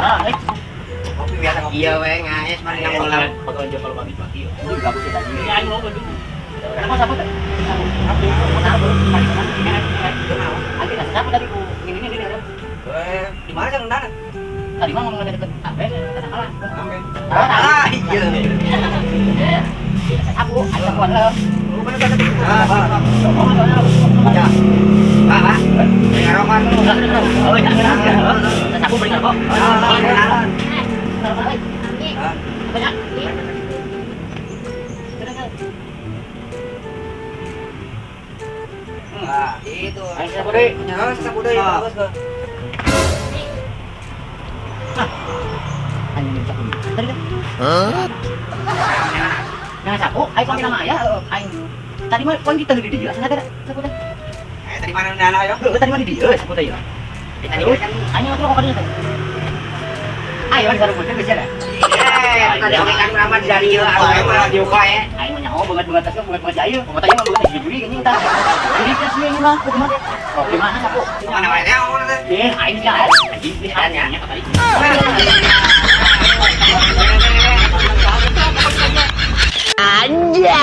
Kopi biasa kopi. Iya weh ngais mari ngomong lah. Kalau aja kalau pagi-pagi. Ini bagus ya tadi. Ya mau dulu. Kenapa sabut? Nanti nggak siapa tadi ku ini. Di mana yang nana? Tadi mah ngomong deket apa? Katakanlah. Ah, iya. Aku ada kuat lah. Bukan kata itu. Ya. Pak. Ngarokok. Oh, jangan. Aku beri rokok. Ah, itu. Ayo sabudi. Ya, sabudi bagus kok. Anjing sapu. Tadi kan? Nah, sapu, ayo pakai nama ya. Ayo. Tadi mah kon kita di dia, sana ada sapu dah. Tadi mana nana ayo? Tadi mah di dia, sapu tadi. Tadi kan ayo tuh kok dia. Ayo baru pun bisa dah. Tadi kan ramah dari ya, aku malah diuka ya. Ayo nyaho banget tasnya banget aja. Banget aja mah banget juri gini entar. Jadi kan sih mah aku kemana? Oh, di mana sapu? Mana wae ya ngomong teh. Ayo jangan. Di hanya kali. Anjay.